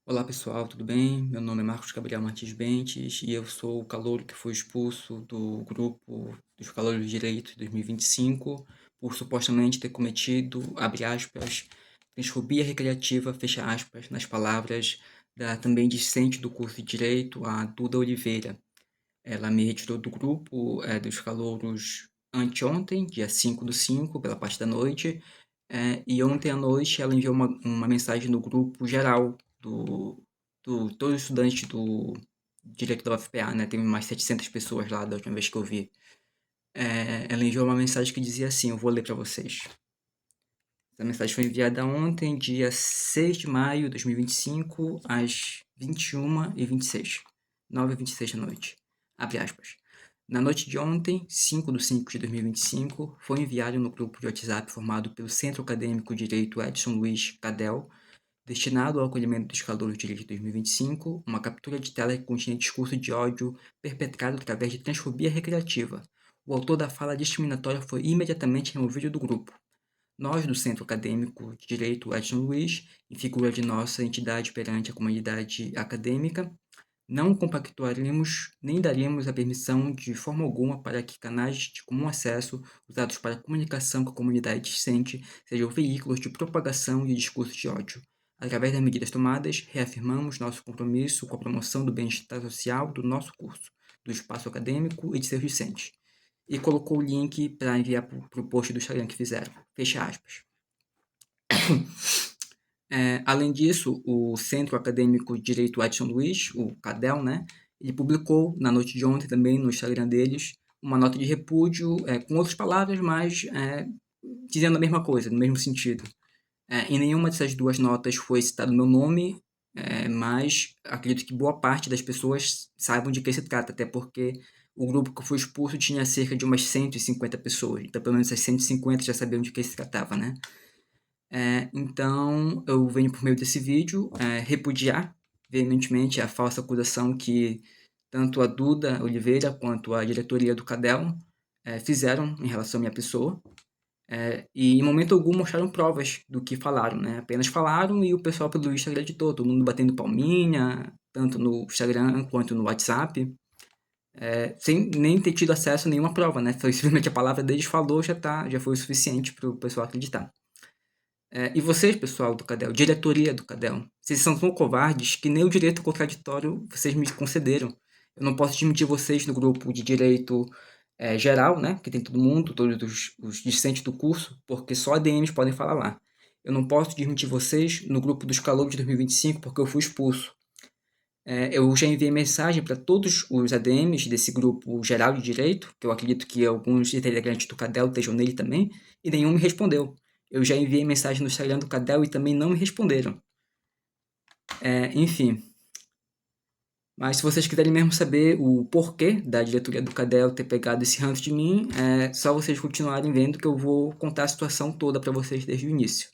Olá pessoal, tudo bem? Meu nome é Marcos Gabriel Martins Bentes e eu sou o calouro que foi expulso do grupo dos Calouros de Direito de 2025 por supostamente ter cometido, abre aspas, transfobia recreativa, fecha aspas, nas palavras da também discente do curso de Direito, a Duda Oliveira. Ela me retirou do grupo dos calouros anteontem, dia 5/5, pela parte da noite, e ontem à noite ela enviou uma mensagem no grupo geral do todos os estudantes do direito da UFPA, né? Tem mais 700 pessoas lá da última vez que eu vi. Ela enviou uma mensagem que dizia assim, eu vou ler para vocês. Essa mensagem foi enviada ontem, dia 6 de maio de 2025, às 21h26, 9h26 da noite. Abre aspas. Na noite de ontem, 5/5 de 2025, foi enviado no grupo de WhatsApp formado pelo Centro Acadêmico de Direito Edson Luiz Cadel, destinado ao acolhimento dos calouros de direito de 2025, uma captura de tela que continha discurso de ódio perpetrado através de transfobia recreativa. O autor da fala discriminatória foi imediatamente removido do grupo. Nós, do Centro Acadêmico de Direito Edson Luiz, em figura de nossa entidade perante a comunidade acadêmica, não compactuaremos nem daremos a permissão de forma alguma para que canais de comum acesso usados para comunicação com a comunidade discente sejam veículos de propagação de discursos de ódio. Através das medidas tomadas, reafirmamos nosso compromisso com a promoção do bem-estar social do nosso curso, do espaço acadêmico e de seus discentes. E colocou o link para enviar para o post do Instagram que fizeram. Fecha aspas. Além disso, o Centro Acadêmico de Direito Edson Luiz, o CADEL, né, ele publicou na noite de ontem também no Instagram deles uma nota de repúdio com outras palavras, mas dizendo a mesma coisa, no mesmo sentido. Em nenhuma dessas duas notas foi citado meu nome, mas acredito que boa parte das pessoas saibam de que se trata, até porque o grupo que foi expulso tinha cerca de umas 150 pessoas, então pelo menos essas 150 já sabiam de que se tratava, né? Então, eu venho por meio desse vídeo repudiar veementemente a falsa acusação que tanto a Duda Oliveira quanto a diretoria do CADEL fizeram em relação à minha pessoa. E em momento algum mostraram provas do que falaram, né? Apenas falaram e o pessoal pelo Insta acreditou, todo mundo batendo palminha, tanto no Instagram quanto no WhatsApp, sem nem ter tido acesso a nenhuma prova, né? Foi simplesmente a palavra deles falou, já foi o suficiente para o pessoal acreditar. E vocês, pessoal do CADEL, diretoria do CADEL, vocês são tão covardes que nem o direito contraditório vocês me concederam. Eu não posso admitir vocês no grupo de direito geral, né, que tem todo mundo, todos os discentes do curso, porque só ADMs podem falar lá. Eu não posso admitir vocês no grupo dos calouros de 2025 porque eu fui expulso. Eu já enviei mensagem para todos os ADMs desse grupo geral de direito, que eu acredito que alguns integrantes do CADEL estejam nele também, e nenhum me respondeu. Eu já enviei mensagem no Instagram do CADEL e também não me responderam. Enfim. Mas se vocês quiserem mesmo saber o porquê da diretoria do CADEL ter pegado esse ranço de mim, é só vocês continuarem vendo que eu vou contar a situação toda para vocês desde o início.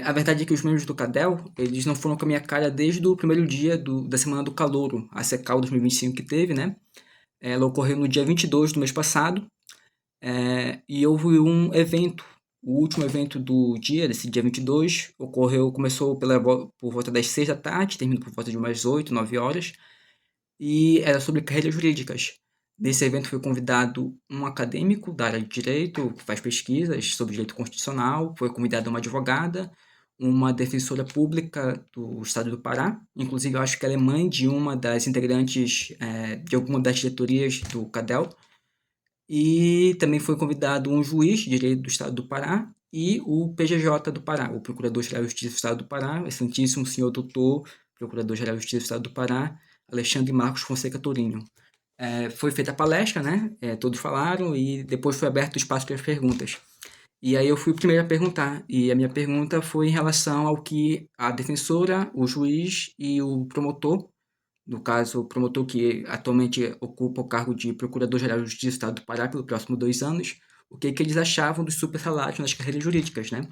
A verdade é que os membros do CADEL, eles não foram com a minha cara desde o primeiro dia da Semana do Calouro, a Secal 2025 que teve, né? Ela ocorreu no dia 22 do mês passado, e houve um evento, o último evento do dia, desse dia 22, começou por volta das 6 da tarde, terminou por volta de umas 8, 9 horas, e era sobre carreiras jurídicas. Nesse evento foi convidado um acadêmico da área de direito, que faz pesquisas sobre direito constitucional, foi convidada uma advogada, uma defensora pública do estado do Pará, inclusive eu acho que ela é mãe de uma das integrantes de alguma das diretorias do CADEL, e também foi convidado um juiz de direito do estado do Pará e o PGJ do Pará, o Procurador-Geral de Justiça do Estado do Pará, excelentíssimo senhor doutor, Procurador-Geral de Justiça do Estado do Pará, Alexandre Marcos Fonseca Tourinho. Foi feita a palestra, né? Todos falaram e depois foi aberto o espaço para as perguntas. E aí eu fui o primeiro a perguntar, e a minha pergunta foi em relação ao que a defensora, o juiz e o promotor, no caso, o promotor que atualmente ocupa o cargo de Procurador-Geral de Justiça do Estado do Pará pelos próximos 2 anos, o que eles achavam dos supersalários nas carreiras jurídicas, né?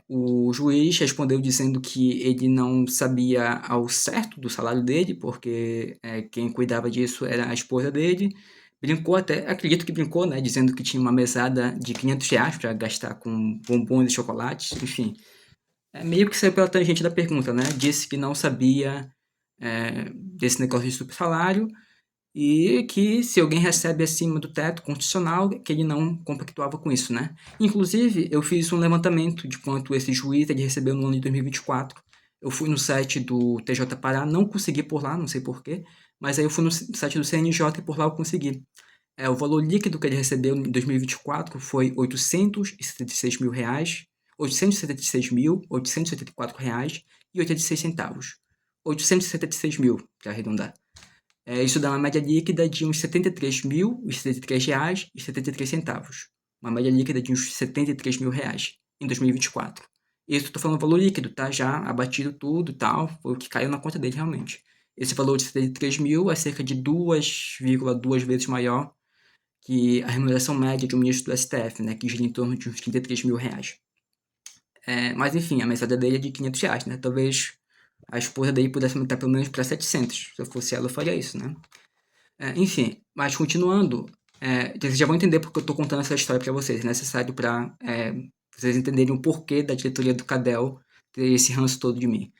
O juiz respondeu dizendo que ele não sabia ao certo do salário dele, porque quem cuidava disso era a esposa dele. Brincou até, acredito que brincou, né? Dizendo que tinha uma mesada de R$ 500 para gastar com bombons e chocolates, enfim. Meio que saiu pela tangente da pergunta, né? Disse que não sabia desse negócio de super salário e que se alguém recebe acima do teto constitucional, que ele não compactuava com isso, né? Inclusive, eu fiz um levantamento de quanto esse juiz ele recebeu no ano de 2024. Eu fui no site do TJ Pará, não consegui por lá, não sei porquê, mas aí eu fui no site do CNJ e por lá eu consegui. O valor líquido que ele recebeu em 2024 foi R$ 876.000, R$ 876.874,86. 876 mil, para arredondar. Isso dá uma média líquida de uns R$ 73.073,73. Uma média líquida de uns R$ 73.000 em 2024. Isso eu tô falando valor líquido, tá? Já abatido tudo e tal, foi o que caiu na conta dele realmente. Esse valor de 73 mil é cerca de 2,2 vezes maior que a remuneração média de um ministro do STF, né? Que gira em torno de uns R$ 33.000. Mas enfim, a mesada dele é de R$ 500, né? Talvez a esposa dele pudesse aumentar pelo menos para 700. Se eu fosse ela, eu faria isso, né? Enfim, mas continuando, vocês já vão entender porque eu estou contando essa história para vocês. É necessário para vocês entenderem o porquê da diretoria do CADEL ter esse ranço todo de mim.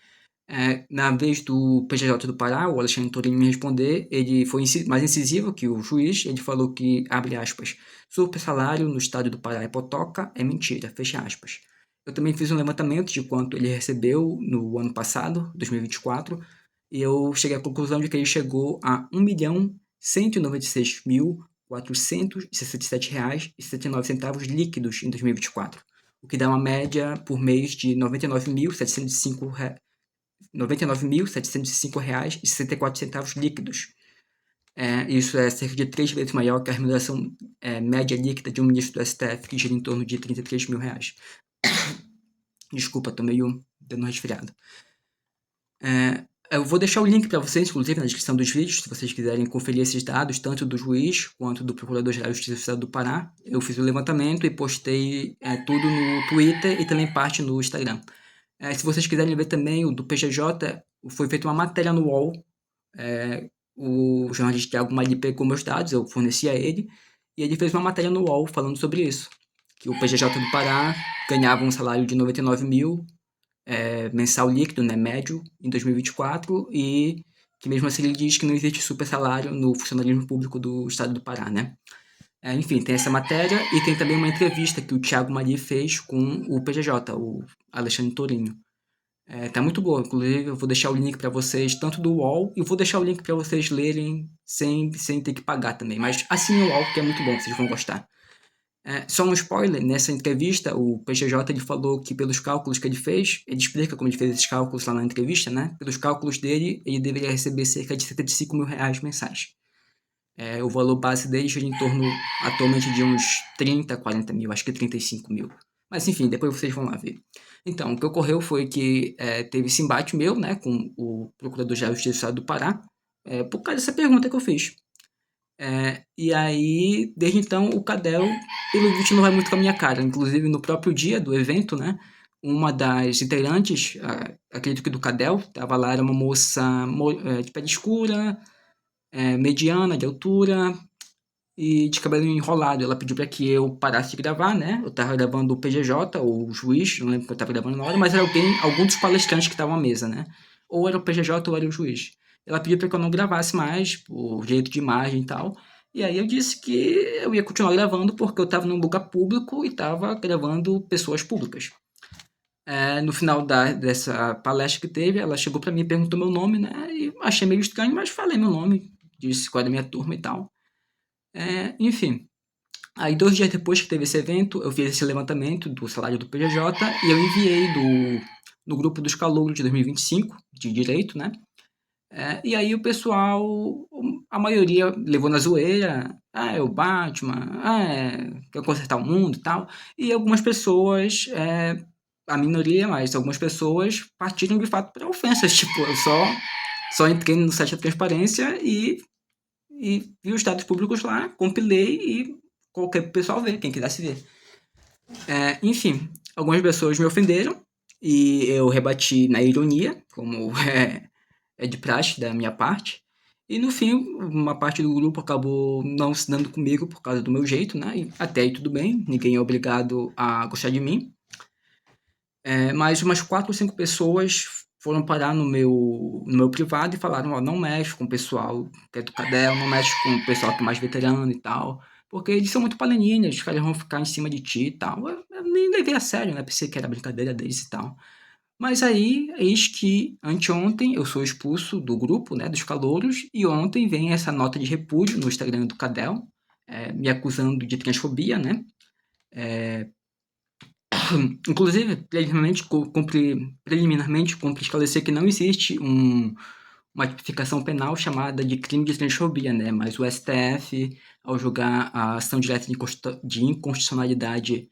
Na vez do PGJ do Pará, o Alexandre Torini me responder, ele foi mais incisivo que o juiz. Ele falou que, abre aspas, super salário no estado do Pará é potoca, é mentira, fecha aspas. Eu também fiz um levantamento de quanto ele recebeu no ano passado, 2024, e eu cheguei à conclusão de que ele chegou a R$ 1.196.467,69 líquidos em 2024, o que dá uma média por mês de R$ 99.705,64 líquidos. Isso é cerca de 3 vezes maior que a remuneração média líquida de um ministro do STF, que gira em torno de R$ 33.000. Desculpa, tô meio dando um resfriado. Eu vou deixar o link para vocês, inclusive, na descrição dos vídeos, se vocês quiserem conferir esses dados, tanto do juiz quanto do Procurador-Geral de Justiça do Estado do Pará. Eu fiz o levantamento e postei tudo no Twitter e também parte no Instagram. Se vocês quiserem ver também o do PGJ, foi feita uma matéria no UOL. O jornalista Thiago Mali pegou meus dados, eu forneci a ele, e ele fez uma matéria no UOL falando sobre isso. Que o PGJ do Pará ganhava um salário de 99 mil mensal líquido, né, médio, em 2024, e que mesmo assim ele diz que não existe super salário no funcionalismo público do estado do Pará, né? Enfim, tem essa matéria e tem também uma entrevista que o Thiago Mali fez com o PGJ, o Alexandre Torinho. Tá muito boa, inclusive eu vou deixar o link para vocês, tanto do UOL, e vou deixar o link para vocês lerem sem ter que pagar também. Mas assinem o UOL, que é muito bom, vocês vão gostar. Só um spoiler, nessa entrevista, o PGJ ele falou que pelos cálculos que ele fez, ele explica como ele fez esses cálculos lá na entrevista, né? Pelos cálculos dele, ele deveria receber cerca de R$ 75.000 mensais. O valor base dele gira em torno, atualmente, de uns 30, 40 mil, acho que 35 mil. Mas enfim, depois vocês vão lá ver. Então, o que ocorreu foi que teve esse embate meu, né, com o Procurador-Geral de Justiça do Estado do Pará, por causa dessa pergunta que eu fiz. E aí, desde então, o Cadel, pelo visto, não vai muito com a minha cara. Inclusive, no próprio dia do evento, né, uma das integrantes, acredito que do Cadel, estava lá, era uma moça de pele escura, mediana, de altura e de cabelo enrolado. Ela pediu para que eu parasse de gravar, né? Eu tava gravando o PGJ, ou o juiz, não lembro que eu tava gravando na hora, mas era algum dos palestrantes que estavam à mesa, né? Ou era o PGJ ou era o juiz. Ela pediu para que eu não gravasse mais, por direito de imagem e tal. E aí eu disse que eu ia continuar gravando porque eu estava num lugar público e estava gravando pessoas públicas. No final dessa palestra que teve, ela chegou para mim e perguntou meu nome, né? E achei meio estranho, mas falei meu nome, disse qual era a minha turma e tal. Enfim, aí 2 dias depois que teve esse evento, eu fiz esse levantamento do salário do PJJ e eu enviei no grupo dos calouros de 2025, de direito, né? E aí o pessoal, a maioria levou na zoeira, é o Batman, quer consertar o mundo e tal. E algumas pessoas, a minoria, mas algumas pessoas partiram de fato para ofensas. Tipo, eu só entrei no site da transparência e vi os dados públicos lá, compilei e coloquei pro pessoal ver, quem quisesse ver. Enfim, algumas pessoas me ofenderam e eu rebati na ironia, como é de praxe da minha parte. E no fim, uma parte do grupo acabou não se dando comigo por causa do meu jeito, né? E até aí tudo bem, ninguém é obrigado a gostar de mim. Mas umas 4 ou 5 pessoas foram parar no meu privado e falaram: ó, não mexe com o pessoal que é do Cadel, não mexe com o pessoal que é mais veterano e tal, porque eles são muito panelinhas, os caras vão ficar em cima de ti e tal. Eu nem levei a sério, né? Pensei que era brincadeira deles e tal. Mas aí, eis que anteontem eu sou expulso do grupo, né, dos calouros, e ontem vem essa nota de repúdio no Instagram do Cadel, me acusando de transfobia, né? Inclusive, preliminarmente, cumpre esclarecer que não existe uma tipificação penal chamada de crime de transfobia, né? Mas o STF, ao julgar a ação direta de inconstitucionalidade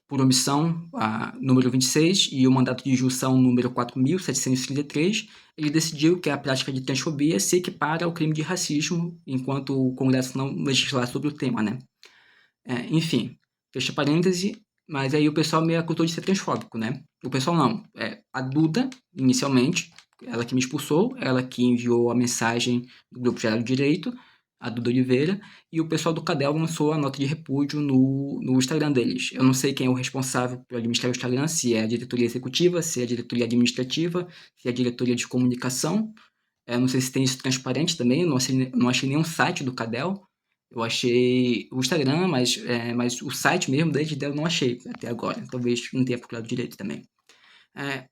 por omissão, a número 26, e o mandato de junção número 4.733, ele decidiu que a prática de transfobia se equipara ao crime de racismo, enquanto o Congresso não legislar sobre o tema, né? Enfim, fecha parêntese, mas aí o pessoal me acusou de ser transfóbico, né? O pessoal não, a Duda, inicialmente, ela que me expulsou, ela que enviou a mensagem do Grupo Geral de Direito, a Duda Oliveira, e o pessoal do Cadel lançou a nota de repúdio no Instagram deles. Eu não sei quem é o responsável por administrar o Instagram, se é a diretoria executiva, se é a diretoria administrativa, se é a diretoria de comunicação. Não sei se tem isso transparente também, eu não achei nenhum site do Cadel. Eu achei o Instagram, mas o site mesmo da Edel eu não achei até agora. Talvez não tenha procurado direito também. É,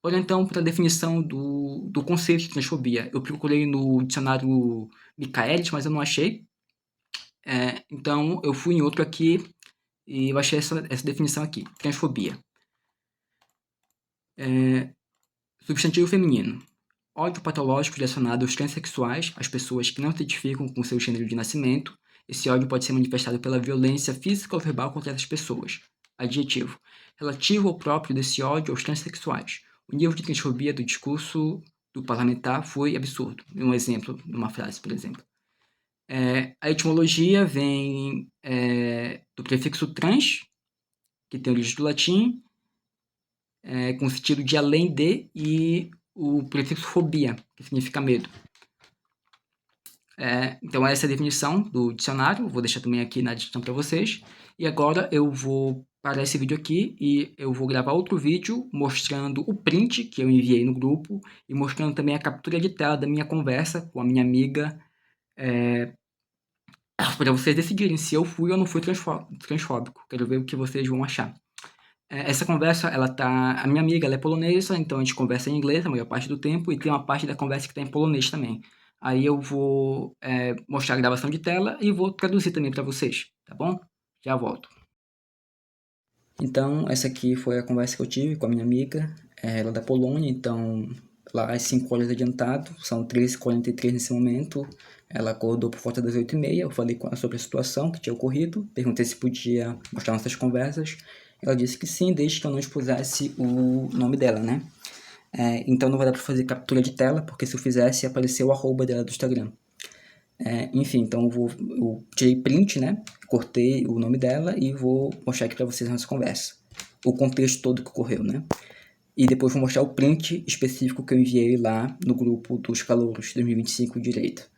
Olha então para a definição do conceito de transfobia. Eu procurei no dicionário Michaelis, mas eu não achei. Então eu fui em outro aqui e eu achei essa definição aqui: transfobia. Substantivo feminino: ódio patológico direcionado aos transexuais, às pessoas que não se identificam com seu gênero de nascimento. Esse ódio pode ser manifestado pela violência física ou verbal contra essas pessoas. Adjetivo: relativo ou próprio desse ódio aos transexuais. O nível de transfobia do discurso do parlamentar foi absurdo. Um exemplo, numa frase, por exemplo. A etimologia vem do prefixo trans, que tem origem do latim, com o sentido de além de, e o prefixo fobia, que significa medo. Então essa é a definição do dicionário, vou deixar também aqui na descrição para vocês. E agora eu vou parar esse vídeo aqui e eu vou gravar outro vídeo mostrando o print que eu enviei no grupo e mostrando também a captura de tela da minha conversa com a minha amiga, para vocês decidirem se eu fui ou não fui transfóbico. Quero ver o que vocês vão achar. Essa conversa, a minha amiga, ela é polonesa, então a gente conversa em inglês a maior parte do tempo e tem uma parte da conversa que está em polonês também. Aí eu vou mostrar a gravação de tela e vou traduzir também para vocês, tá bom? Já volto. Então, essa aqui foi a conversa que eu tive com a minha amiga, ela é da Polônia, então lá às 5 horas adiantado, são 13h43 nesse momento. Ela acordou por volta das 8h30, eu falei com ela sobre a situação que tinha ocorrido, perguntei se podia mostrar nossas conversas. Ela disse que sim, desde que eu não expusesse o nome dela, né? Então não vai dar para fazer captura de tela, porque se eu fizesse, ia aparecer o arroba dela do Instagram. Enfim, então eu tirei print, né? Cortei o nome dela e vou mostrar aqui para vocês a nossa conversa. O contexto todo que ocorreu, né? E depois vou mostrar o print específico que eu enviei lá no grupo dos calouros 2025 direito.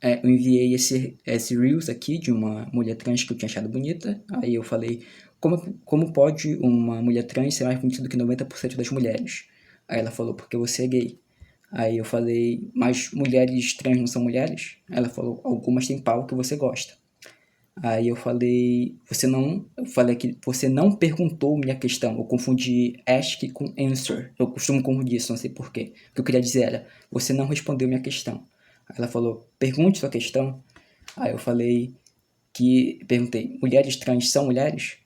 Eu enviei esse Reels aqui de uma mulher trans que eu tinha achado bonita. Aí eu falei, como pode uma mulher trans ser mais bonita do que 90% das mulheres? Aí ela falou, porque você é gay. Aí eu falei, mas mulheres trans não são mulheres? Ela falou, algumas têm pau que você gosta. Aí eu falei, eu falei que você não perguntou minha questão. Eu confundi ask com answer. Eu costumo confundir isso, não sei porquê. O que eu queria dizer era, você não respondeu minha questão. Aí ela falou, pergunte sua questão. Aí eu perguntei, mulheres trans são mulheres?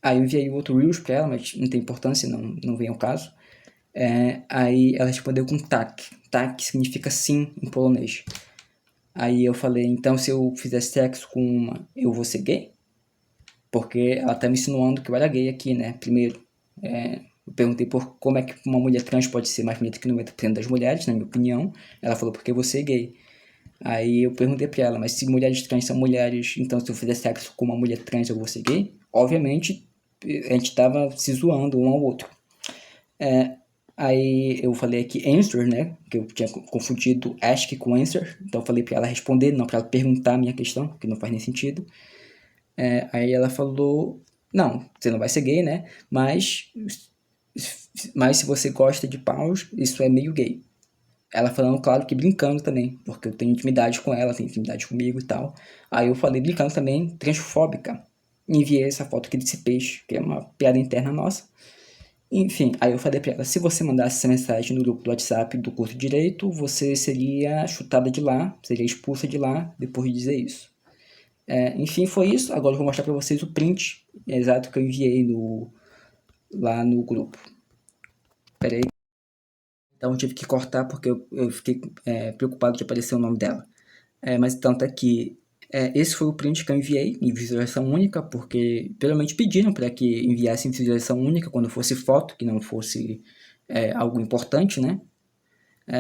Aí eu enviei outro Reels pra ela, mas não tem importância, não vem ao caso. Aí ela respondeu com tak. Tak significa sim em polonês. Aí eu falei, então se eu fizer sexo com uma, eu vou ser gay? Porque ela tá me insinuando que eu era gay aqui, né? Primeiro, eu perguntei por como é que uma mulher trans pode ser mais bonita que 90% das mulheres, na minha opinião. Ela falou, porque você é gay. Aí eu perguntei pra ela, mas se mulheres trans são mulheres, então se eu fizer sexo com uma mulher trans eu vou ser gay? Obviamente, a gente tava se zoando um ao outro. Aí eu falei aqui answer, né? Que eu tinha confundido ask com answer. Então eu falei pra ela responder, não pra ela perguntar a minha questão, que não faz nem sentido. Aí ela falou Não, você não vai ser gay, né? Mas se você gosta de paus, isso é meio gay. Ela falando, claro que brincando também, porque eu tenho intimidade com ela, tem intimidade comigo e tal. Aí eu falei brincando também, transfóbica. Enviei essa foto aqui desse peixe, que é uma piada interna nossa. Enfim, aí eu falei pra ela, se você mandasse essa mensagem no grupo do WhatsApp do curso de Direito, você seria chutada de lá, seria expulsa de lá depois de dizer isso. Enfim, foi isso. Agora eu vou mostrar pra vocês o print exato que eu enviei lá no grupo. Pera aí. Então eu tive que cortar porque eu fiquei preocupado de aparecer o nome dela. Mas então tá aqui. Esse foi o print que eu enviei em visualização única, porque pelo menos pediram para que enviasse em visualização única quando fosse foto, que não fosse algo importante, né?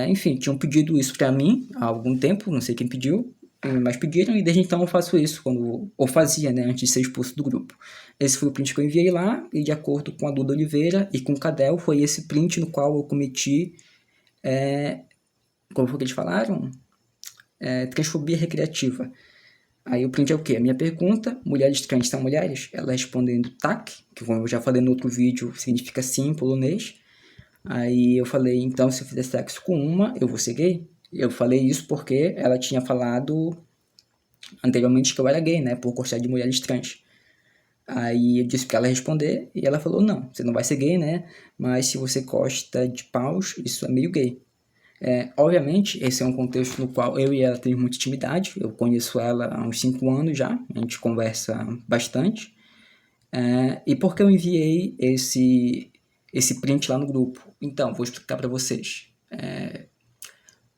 Enfim, tinham pedido isso para mim há algum tempo, não sei quem pediu, mas pediram e desde então eu faço isso, ou fazia, né, antes de ser expulso do grupo. Esse foi o print que eu enviei lá, e de acordo com a Duda Oliveira e com o Cadel, foi esse print no qual eu cometi, como foi que eles falaram? Transfobia recreativa. Aí o print é o quê? A minha pergunta, mulheres trans são mulheres? Ela respondendo tac, que como eu já falei no outro vídeo, significa sim em polonês. Aí eu falei, então se eu fizer sexo com uma, eu vou ser gay? Eu falei isso porque ela tinha falado anteriormente que eu era gay, né, por gostar de mulheres trans. Aí eu disse pra ela responder e ela falou, não, você não vai ser gay, né, mas se você gosta de paus, isso é meio gay. Obviamente, esse é um contexto no qual eu e ela temos muita intimidade, eu conheço ela há uns 5 anos já, a gente conversa bastante. E por que eu enviei esse print lá no grupo? Então, vou explicar para vocês.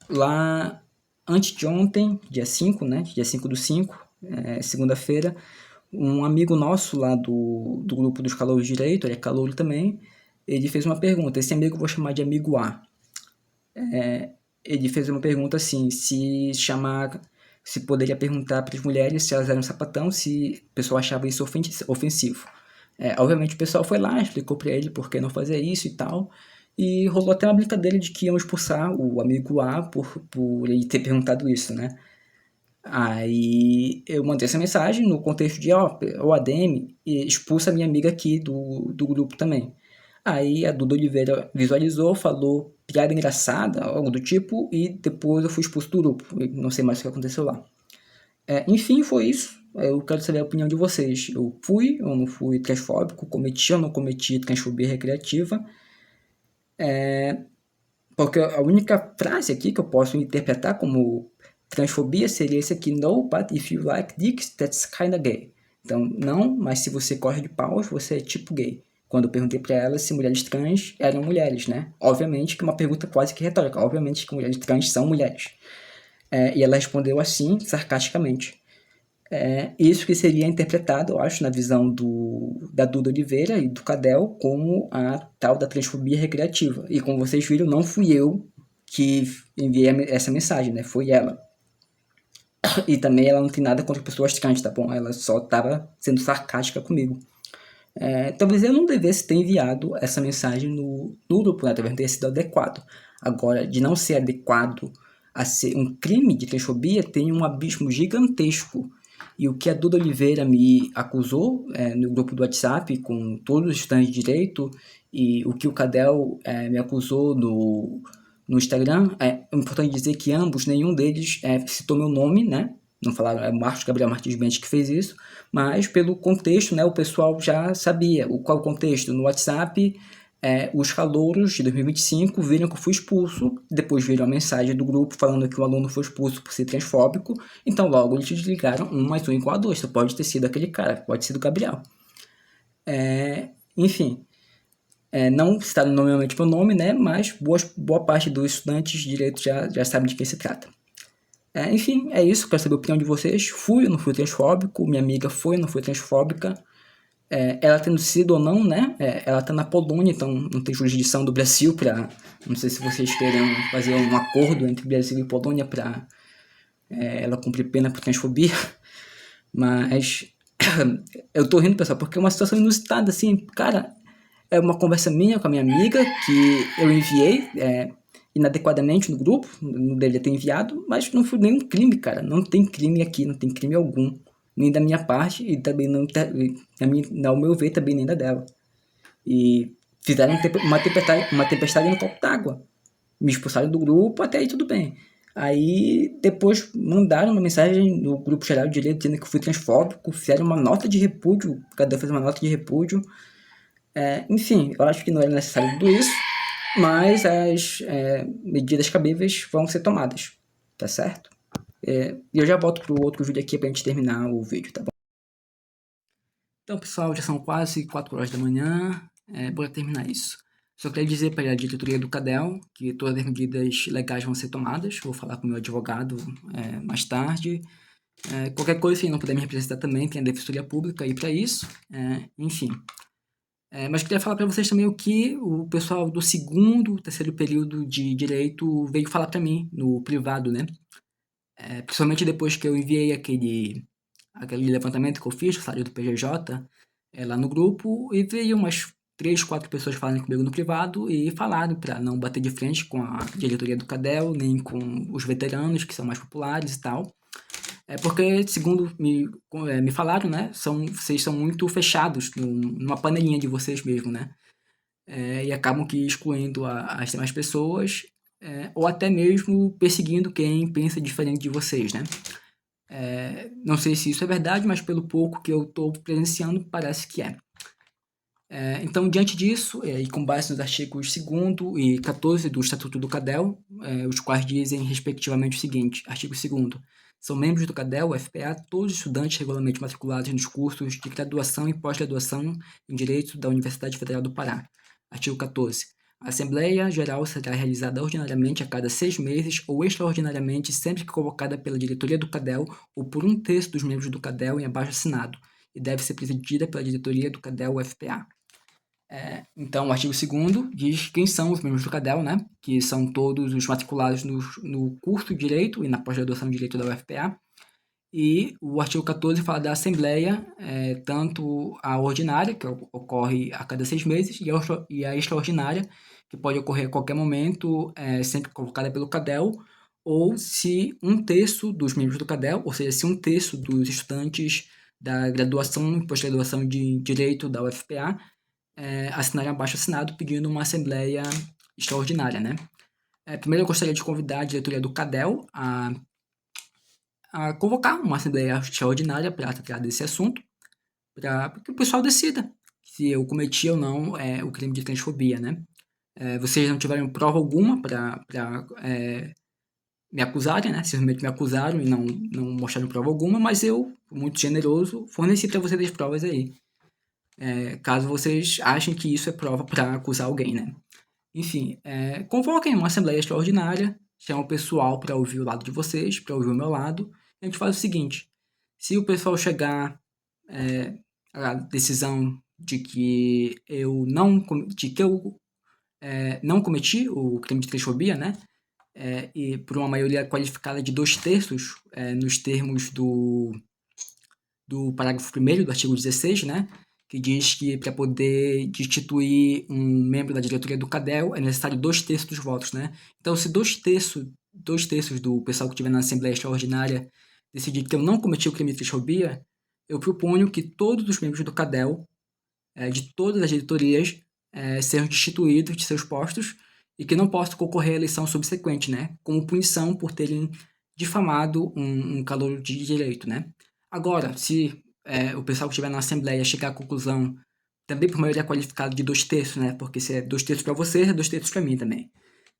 Lá, antes de ontem, dia 5, né? Dia 5/5, segunda-feira, um amigo nosso lá do grupo dos calouros de direito, ele é calouro também, ele fez uma pergunta. Esse amigo eu vou chamar de amigo A. Ele fez uma pergunta assim, se poderia perguntar para as mulheres se elas eram sapatão, se o pessoal achava isso ofensivo. Obviamente o pessoal foi lá, explicou para ele por que não fazer isso e tal, e rolou até uma brincadeira de que iam expulsar o amigo A por ele ter perguntado isso, né? Aí eu mandei essa mensagem no contexto de, o ADM expulsa a minha amiga aqui do grupo também. Aí a Duda Oliveira visualizou, falou piada engraçada, algo do tipo, e depois eu fui expulso do grupo. Não sei mais o que aconteceu lá. Enfim, foi isso. Eu quero saber a opinião de vocês. Eu fui ou não fui transfóbico? Cometi ou não cometi transfobia recreativa? Porque a única frase aqui que eu posso interpretar como transfobia seria esse aqui: No, but if you like dicks, that's kinda gay. Então, não, mas se você gosta de paus, você é tipo gay. Quando eu perguntei pra ela se mulheres trans eram mulheres, né? Obviamente que é uma pergunta quase que retórica. Obviamente que mulheres trans são mulheres. E ela respondeu assim, sarcasticamente. Isso que seria interpretado, eu acho, na visão da Duda Oliveira e do Cadel, como a tal da transfobia recreativa. E como vocês viram, não fui eu que enviei essa mensagem, né? Foi ela. E também ela não tem nada contra pessoas trans, tá bom? Ela só estava sendo sarcástica comigo. Talvez eu não devesse ter enviado essa mensagem no grupo, né? Talvez não tenha sido adequado. Agora, de não ser adequado a ser um crime de transfobia, tem um abismo gigantesco. E o que a Duda Oliveira me acusou no grupo do WhatsApp, com todos os estudantes de direito, e o que o Cadel me acusou no Instagram, é importante dizer que ambos, nenhum deles citou meu nome, né? Não falaram, é o Marcos Gabriel Martins Bentes que fez isso, mas pelo contexto, né, o pessoal já sabia. Qual o contexto? No WhatsApp, os calouros de 2025 viram que eu fui expulso, depois viram a mensagem do grupo falando que o aluno foi expulso por ser transfóbico, então logo eles desligaram 1 mais 1 igual a 2, só pode ter sido aquele cara, pode ser do Gabriel. Enfim, não citaram nomeadamente meu nome, né, mas boa parte dos estudantes de direito já sabem de quem se trata. Enfim, é isso, quero saber a opinião de vocês. Fui ou não fui transfóbico? Minha amiga foi ou não foi transfóbica? Ela tendo sido ou não, né? Ela tá na Polônia, então não tem jurisdição do Brasil para. Não sei se vocês querem fazer um acordo entre Brasil e Polônia para ela cumprir pena por transfobia. Mas eu tô rindo, pessoal, porque é uma situação inusitada, assim, cara. É uma conversa minha com a minha amiga que eu enviei inadequadamente no grupo, não deveria ter enviado, mas não foi nenhum crime, cara. Não tem crime aqui, não tem crime algum. nem da minha parte e também não, ao meu ver, também nem da dela. E fizeram uma tempestade no copo d'água. Me expulsaram do grupo, até aí tudo bem. Aí depois mandaram uma mensagem no grupo geral de direito dizendo que eu fui transfóbico, fizeram uma nota de repúdio, cada um fez uma nota de repúdio. Enfim, eu acho que não era necessário tudo isso, mas as medidas cabíveis vão ser tomadas, tá certo? E eu já volto pro outro vídeo aqui pra gente terminar o vídeo, tá bom? Então, pessoal, já são quase 4 horas da manhã. Bora terminar isso. Só queria dizer para a diretoria do CADEL que todas as medidas legais vão ser tomadas. Vou falar com o meu advogado mais tarde. Qualquer coisa, se não puder me representar também, tem a Defensoria Pública aí para isso. Enfim. Mas queria falar para vocês também o que o pessoal do segundo, terceiro período de Direito veio falar para mim no privado, né? Principalmente depois que eu enviei aquele levantamento que eu fiz, que saiu do PGJ, lá no grupo, e veio umas 3, 4 pessoas falando comigo no privado e falaram para não bater de frente com a diretoria do CADEL, nem com os veteranos, que são mais populares e tal. Porque, segundo me falaram, né, vocês são muito fechados numa panelinha de vocês mesmo, né? E acabam que excluindo as demais pessoas, ou até mesmo perseguindo quem pensa diferente de vocês, né? Não sei se isso é verdade, mas pelo pouco que eu estou presenciando, parece que é. Então, diante disso, e com base nos artigos 2º e 14 do Estatuto do CADEL, os quais dizem, respectivamente, o seguinte: artigo 2º. São membros do CADEL, UFPA, todos os estudantes regularmente matriculados nos cursos de graduação e pós-graduação em Direito da Universidade Federal do Pará. Artigo 14. A Assembleia Geral será realizada ordinariamente a cada 6 meses ou extraordinariamente sempre que convocada pela diretoria do CADEL ou por 1/3 dos membros do CADEL em abaixo-assinado, e deve ser presidida pela diretoria do CADEL UFPA. Então, o artigo 2º diz quem são os membros do CADEL, né? Que são todos os matriculados no curso de Direito e na pós-graduação de Direito da UFPA. E o artigo 14 fala da Assembleia, tanto a ordinária, que ocorre a cada 6 meses, e a extraordinária, que pode ocorrer a qualquer momento, sempre convocada pelo CADEL, ou se 1/3 dos membros do CADEL, ou seja, se 1/3 dos estudantes da graduação e pós-graduação de Direito da UFPA assinarem abaixo-assinado pedindo uma Assembleia Extraordinária, né? Primeiro eu gostaria de convidar a diretoria do CADEL a convocar uma Assembleia Extraordinária para tratar desse assunto, para que o pessoal decida se eu cometi ou não o crime de transfobia, né? Vocês não tiveram prova alguma para me acusarem, né? Simplesmente me acusaram e não mostraram prova alguma, mas eu, muito generoso, forneci para vocês as provas aí. Caso vocês achem que isso é prova para acusar alguém, né? Enfim, convoquem uma assembleia extraordinária, chama o pessoal para ouvir o lado de vocês, para ouvir o meu lado. A gente faz o seguinte: se o pessoal chegar à decisão de que eu não cometi o crime de transfobia, né? E por uma maioria qualificada de 2/3, nos termos do parágrafo 1º do artigo 16, né? Que diz que para poder destituir um membro da diretoria do CADEL é necessário 2/3 dos votos, né? Então, se 2/3 do pessoal que estiver na Assembleia Extraordinária decidir que eu não cometi o crime de transfobia, eu proponho que todos os membros do CADEL, de todas as diretorias, sejam destituídos de seus postos e que não possam concorrer à eleição subsequente, né? Como punição por terem difamado um calouro de direito, né? Agora, se o pessoal que estiver na Assembleia chegar à conclusão, também por maioria qualificada de 2/3, né? Porque se é 2/3 para vocês, é 2/3 para mim também.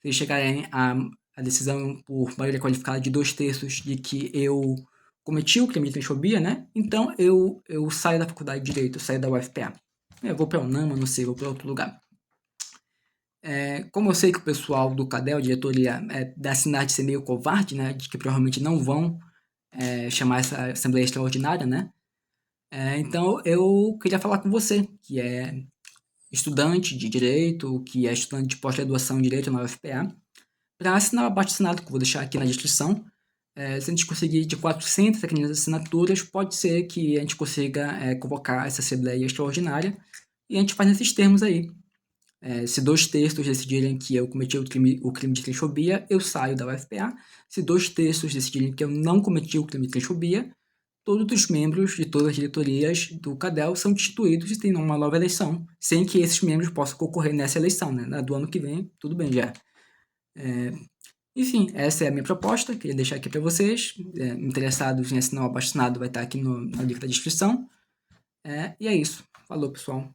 Se eles chegarem à decisão por maioria qualificada de 2/3 de que eu cometi o crime de transfobia, né? Então eu saio da faculdade de Direito, eu saio da UFPA. Eu vou para a UNAMA, não sei, vou para outro lugar. Como eu sei que o pessoal do CADEL, a diretoria, dá sinais de ser meio covarde, né? De que provavelmente não vão chamar essa Assembleia Extraordinária, né? Então eu queria falar com você, que é estudante de Direito, que é estudante de pós-graduação em Direito na UFPA, para assinar o abaixo-assinado, que eu vou deixar aqui na descrição. Se a gente conseguir de 400 a 500 assinaturas, pode ser que a gente consiga convocar essa Assembleia Extraordinária e a gente faz nesses termos aí. Se 2/3 decidirem que eu cometi o crime de transfobia, eu saio da UFPA. Se 2/3 decidirem que eu não cometi o crime de transfobia, todos os membros de todas as diretorias do CADEL são destituídos e tem uma nova eleição, sem que esses membros possam concorrer nessa eleição, né? Na do ano que vem, tudo bem já. Enfim, essa é a minha proposta, queria deixar aqui para vocês. Interessados em assinar o abaixo-assinado vai estar aqui no link da descrição. E é isso. Falou, pessoal.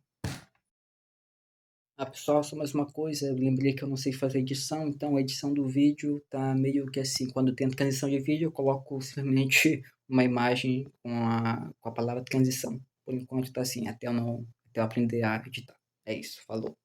Pessoal, só mais uma coisa, eu lembrei que eu não sei fazer edição, então a edição do vídeo tá meio que assim, quando eu tento transição de vídeo, eu coloco simplesmente uma imagem com a palavra transição. Por enquanto tá assim, até eu aprender a editar. É isso, falou.